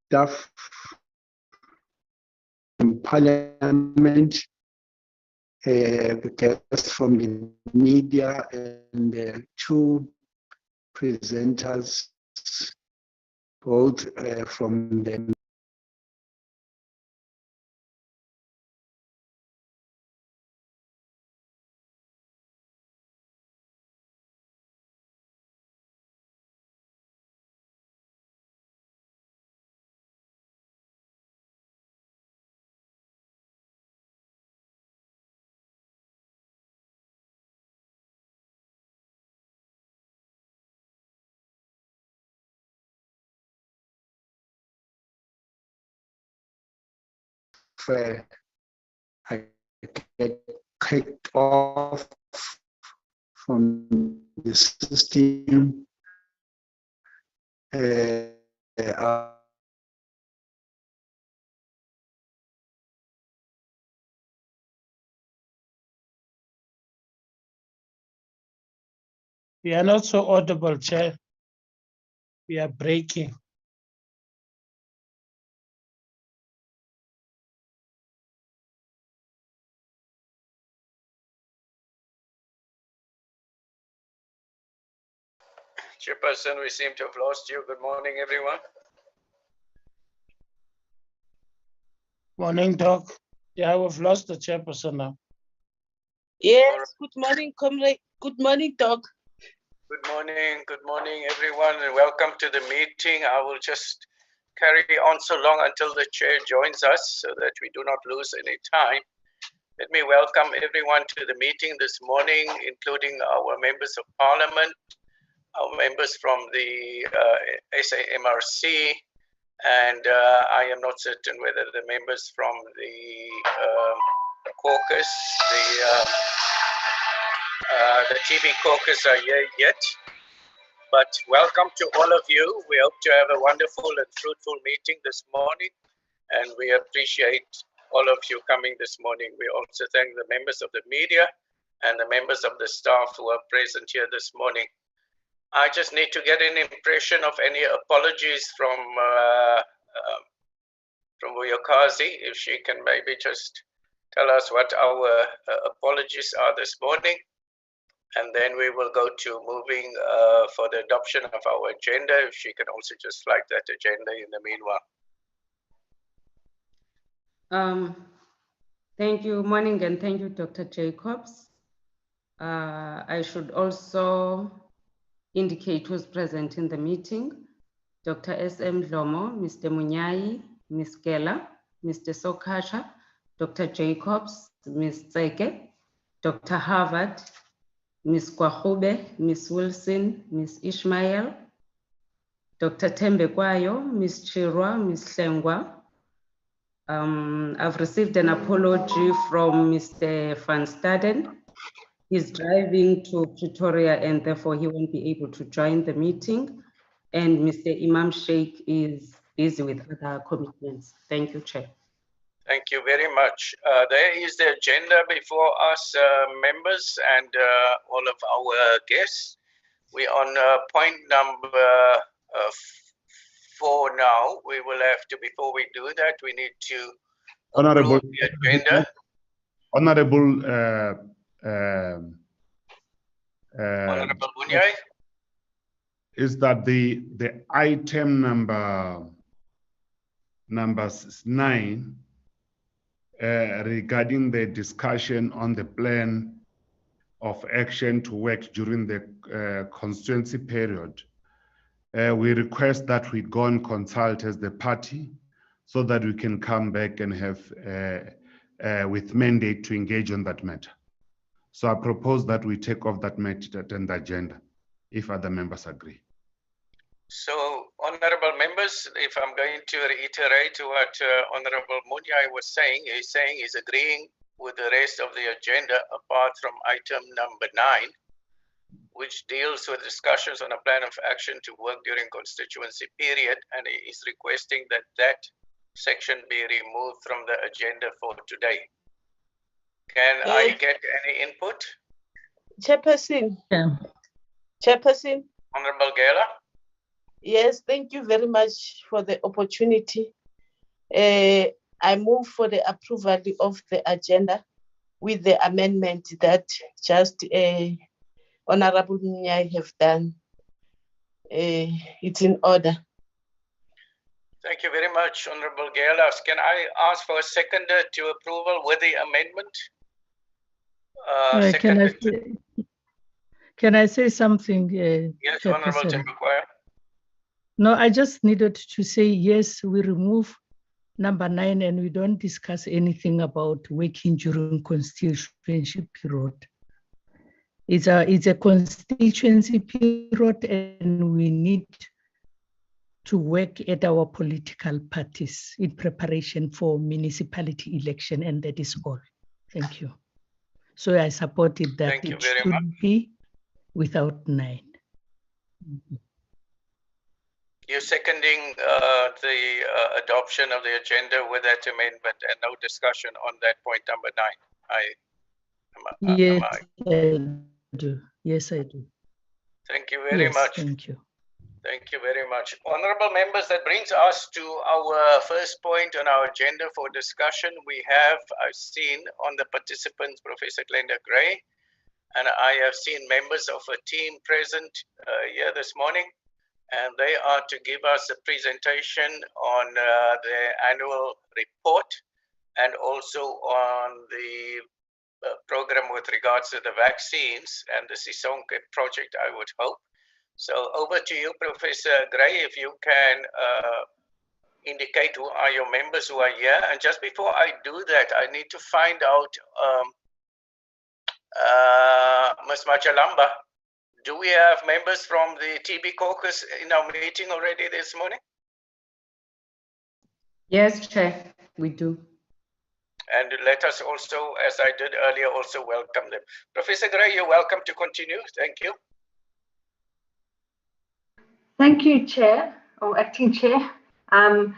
staff in Parliament, guests from the media, and two presenters, both from the I get kicked off from the system. We are not so audible, Chair. We are breaking. Chairperson, we seem to have lost you. Good morning, everyone. Morning, Doc. Yeah, we've lost the chairperson now. Yes, good morning, comrade. Good morning, Doc. Good morning, everyone, and welcome to the meeting. I will just carry on so long until the chair joins us so that we do not lose any time. Let me welcome everyone to the meeting this morning, including our members of parliament, our members from the SAMRC, and I am not certain whether the members from the Caucus, the TV Caucus are here yet. But welcome to all of you. We hope to have a wonderful and fruitful meeting this morning, and we appreciate all of you coming this morning. We also thank the members of the media and the members of the staff who are present here this morning. I just need to get an impression of any apologies from Vuyokazi, if she can maybe just tell us what our apologies are this morning. And then we will go to moving for the adoption of our agenda, if she can also just flag that agenda in the meanwhile. Thank you, morning, and thank you, Dr. Jacobs. I should also indicate who's present in the meeting. Dr. S.M. Lomo, Mr. Munyai, Ms. Geller, Mr. Sokasha, Dr. Jacobs, Ms. Tseke, Dr. Harvard, Ms. Kwahube, Ms. Wilson, Ms. Ishmael, Dr. Tembe Kwayo, Ms. Chirwa, Ms. Lengwa. I've received an apology from Mr. Van Staden. He's driving to Pretoria and therefore he won't be able to join the meeting. And Mr. Imam Sheikh is busy with other commitments. Thank you, Chair. Thank you very much. There is the agenda before us, members and all of our guests. We're on point number 4 now. We will have to, before we do that, we need to Honorable approve the agenda. Honorable Honorable Bunyai. Is that the item number 9 regarding the discussion on the plan of action to work during the constituency period. We request that we go and consult as the party so that we can come back and have with mandate to engage on that matter. So I propose that we take off that matter and the agenda, if other members agree. So, honorable members, if I'm going to reiterate what Honorable Munyai was saying he's agreeing with the rest of the agenda apart from item number 9, which deals with discussions on a plan of action to work during constituency period, and he is requesting that that section be removed from the agenda for today. Can I get any input? Chairperson. Yeah. Chairperson. Honorable Gela. Yes, thank you very much for the opportunity. I move for the approval of the agenda with the amendment that just Honorable Mnyai have done. It's in order. Thank you very much, Honorable Gelas. Can I ask for a seconder to approval with the amendment? Can I say something? Yes, Honorable Chairperson? Tembukwaya. No, I just needed to say, yes, we remove number 9 and we don't discuss anything about working during constituency period. It's a constituency period and we need to work at our political parties in preparation for municipality election, and that is all. Thank you. So I supported that. Thank you it very should much. be without 9. You're seconding the adoption of the agenda with that amendment and no discussion on that point number 9. Yes, I do. Yes, I do. Thank you very much. Thank you. Thank you very much. Honorable members, that brings us to our first point on our agenda for discussion. I've seen on the participants, Professor Glenda Gray, and I have seen members of a team present here this morning, and they are to give us a presentation on the annual report and also on the program with regards to the vaccines and the Sisonke project, I would hope. So over to you, Professor Gray, if you can indicate who are your members who are here. And just before I do that, I need to find out, Ms. Machalamba, do we have members from the TB Caucus in our meeting already this morning? Yes, Chair, we do. And let us also, as I did earlier, also welcome them. Professor Gray, you're welcome to continue. Thank you. Thank you, Chair, or Acting Chair. I'd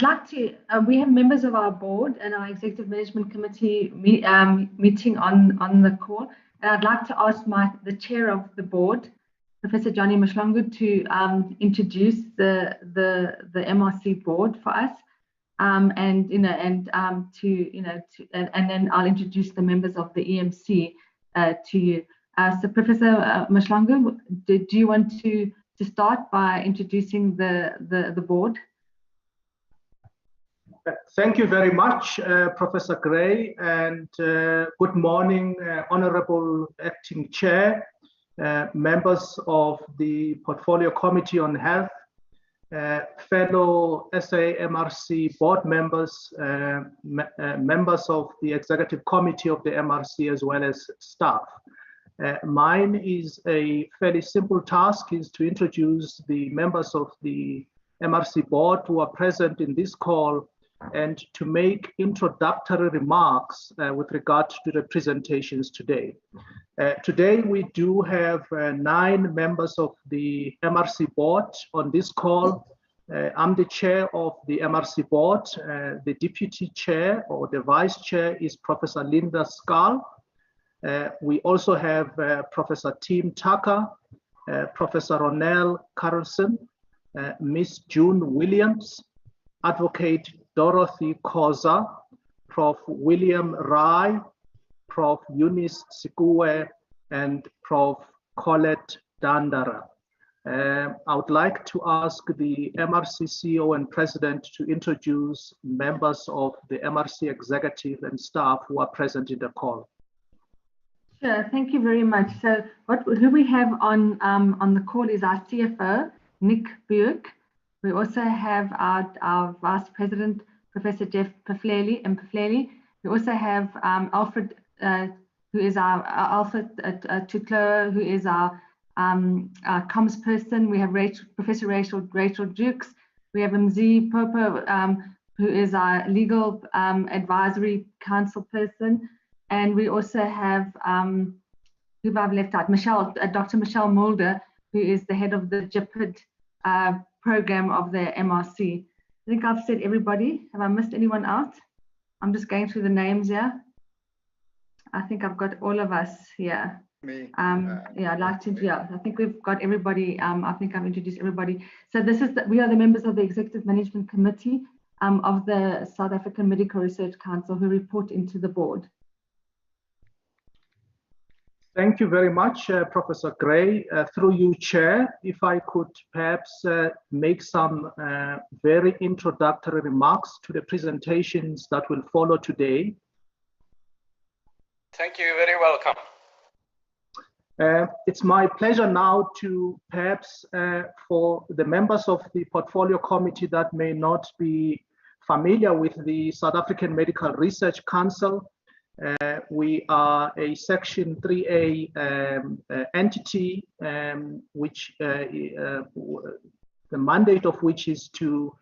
like to, we have members of our board and our Executive Management Committee meeting on the call. And I'd like to ask the Chair of the board, Professor Johnny Mhlongo, to introduce the MRC board for us. And then I'll introduce the members of the EMC to you. So Professor Mhlongo, do you want to start by introducing the board? Thank you very much, Professor Gray, and good morning, Honorable Acting Chair, members of the Portfolio Committee on Health, fellow SAMRC board members, members of the Executive Committee of the MRC, as well as staff. Mine is a fairly simple task, is to introduce the members of the MRC board who are present in this call and to make introductory remarks with regard to the presentations today. Today we do have 9 members of the MRC board on this call. I'm the chair of the MRC board. The deputy chair or the vice chair is Professor Linda Scull. We also have Professor Tim Tucker, Professor Ronelle Carlson, Miss June Williams, Advocate Dorothy Koza, Prof. William Rai, Prof. Eunice Sikue, and Prof. Colette Dandara. I would like to ask the MRC CEO and President to introduce members of the MRC executive and staff who are present in the call. Sure, thank you very much. So who we have on the call is our CFO, Nick Burke. We also have our Vice President, Professor Jeff Pafleli. We also have Alfred, who is our Alfred Tutlo, who is our comms person. We have Professor Rachel Dukes. We have Mzi Popo, who is our legal advisory council person. And we also have, who I've left out, Dr. Michelle Mulder, who is the head of the JIPID program of the MRC. I think I've said everybody. Have I missed anyone out? I'm just going through the names here. I think I've got all of us here. Yeah, I'd like to, yeah, I think we've got everybody. I think I've introduced everybody. So this is, we are the members of the Executive Management Committee of the South African Medical Research Council who report into the board. Thank you very much, Professor Gray. Through you, Chair, if I could perhaps make some very introductory remarks to the presentations that will follow today. Thank you, very welcome. It's my pleasure now to perhaps for the members of the Portfolio Committee that may not be familiar with the South African Medical Research Council. We are a Section 3A entity, which the mandate of which is to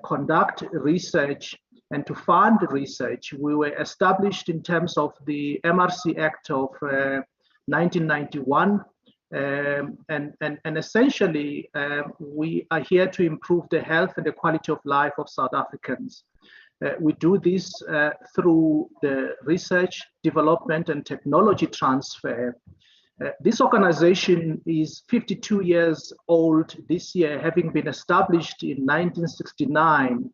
conduct research and to fund research. We were established in terms of the MRC Act of 1991, and essentially we are here to improve the health and the quality of life of South Africans. We do this through the research, development, and technology transfer. This organization is 52 years old this year, having been established in 1969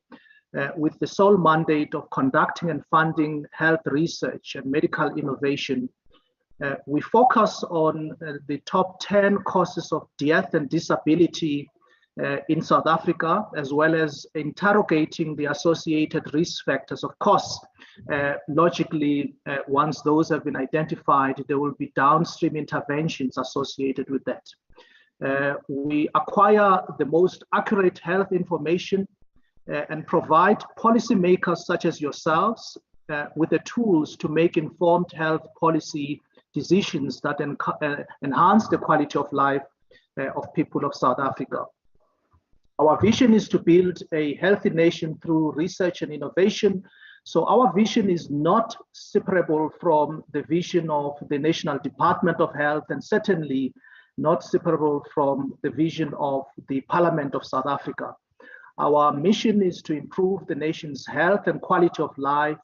with the sole mandate of conducting and funding health research and medical innovation. We focus on the top 10 causes of death and disability in South Africa, as well as interrogating the associated risk factors. Of course, logically, once those have been identified, there will be downstream interventions associated with that. We acquire the most accurate health information and provide policymakers such as yourselves with the tools to make informed health policy decisions that enhance the quality of life of people of South Africa. Our vision is to build a healthy nation through research and innovation. So our vision is not separable from the vision of the National Department of Health, and certainly not separable from the vision of the Parliament of South Africa. Our mission is to improve the nation's health and quality of life.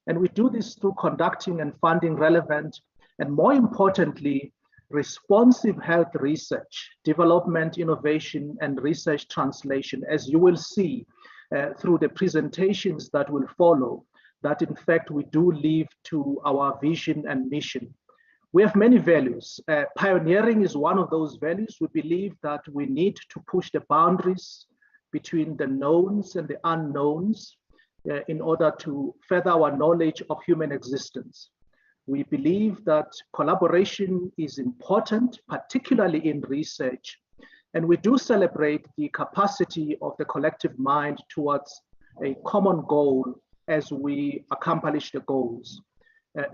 And we do this through conducting and funding relevant, and more importantly, responsive health research, development, innovation, and research translation, as you will see through the presentations that will follow, that in fact we do live to our vision and mission. We have many values. Pioneering is one of those values. We believe that we need to push the boundaries between the knowns and the unknowns in order to further our knowledge of human existence. We believe that collaboration is important, particularly in research, and we do celebrate the capacity of the collective mind towards a common goal as we accomplish the goals.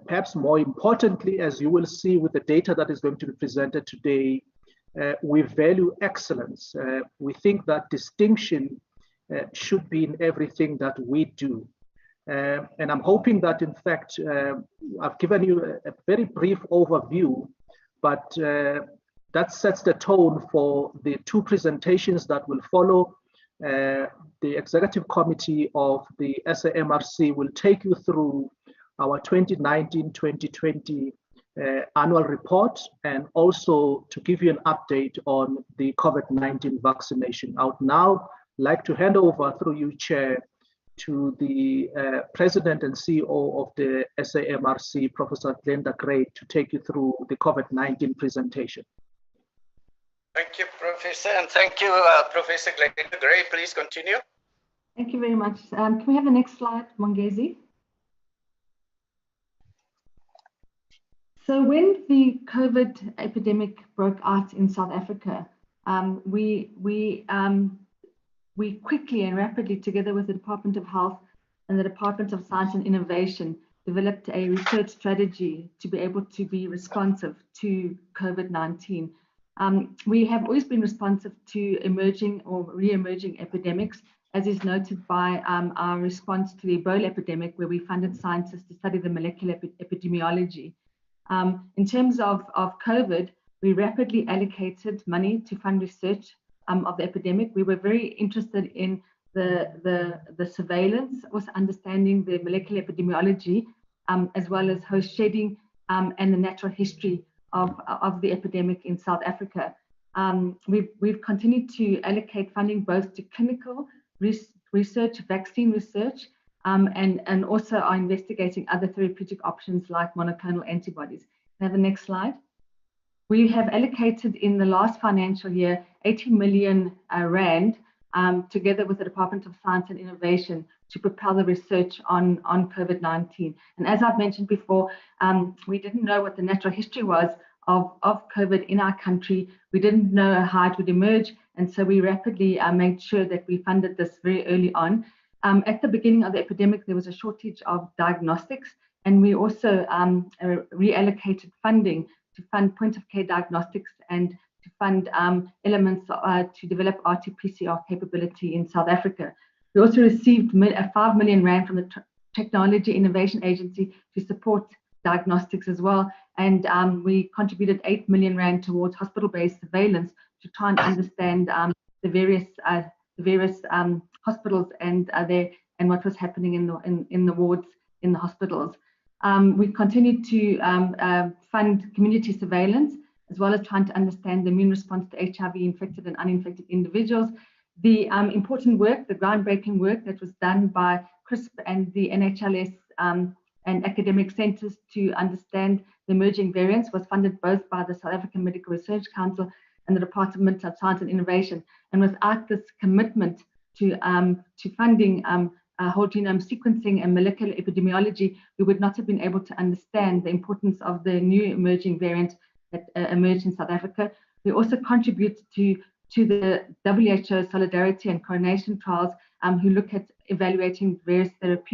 Perhaps more importantly, as you will see with the data that is going to be presented today, we value excellence. We think that distinction should be in everything that we do. And I'm hoping that, in fact, I've given you a very brief overview, but that sets the tone for the two presentations that will follow. The Executive Committee of the SAMRC will take you through our 2019-2020 annual report, and also to give you an update on the COVID-19 vaccination. I would now like to hand over, through you, Chair, to the President and CEO of the SAMRC, Professor Glenda Gray, to take you through the COVID-19 presentation. Thank you, Professor, and thank you, Professor Glenda Gray. Please continue. Thank you very much. Can we have the next slide, Mongezi? So when the COVID epidemic broke out in South Africa, we quickly and rapidly, together with the Department of Health and the Department of Science and Innovation, developed a research strategy to be able to be responsive to COVID-19. We have always been responsive to emerging or re-emerging epidemics, as is noted by our response to the Ebola epidemic, where we funded scientists to study the molecular epidemiology. In terms of COVID, we rapidly allocated money to fund research of the epidemic. We were very interested in the surveillance, also understanding the molecular epidemiology, as well as host shedding and the natural history of the epidemic in South Africa. We've continued to allocate funding both to clinical research, vaccine research, and also are investigating other therapeutic options like monoclonal antibodies. Can I have the next slide? We have allocated in the last financial year 80 million rand together with the Department of Science and Innovation to propel the research on COVID-19. And as I've mentioned before, we didn't know what the natural history was of COVID in our country. We didn't know how it would emerge. And so we rapidly made sure that we funded this very early on. At the beginning of the epidemic, there was a shortage of diagnostics, and we also reallocated funding to fund point-of-care diagnostics and to fund elements to develop RT-PCR capability in South Africa. We also received 5 million rand from the Technology Innovation Agency to support diagnostics as well. And we contributed 8 million rand towards hospital-based surveillance to try and understand the various hospitals and what was happening in the wards in the hospitals. We continued to fund community surveillance, as well as trying to understand the immune response to HIV-infected and uninfected individuals. The important work, the groundbreaking work that was done by CRISP and the NHLS and academic centres to understand the emerging variants was funded both by the South African Medical Research Council and the Department of Science and Innovation. And without this commitment to funding whole genome sequencing and molecular epidemiology, we would not have been able to understand the importance of the new emerging variant that emerged in South Africa. We also contribute to the WHO Solidarity and Coronation trials, who look at evaluating various therapeutics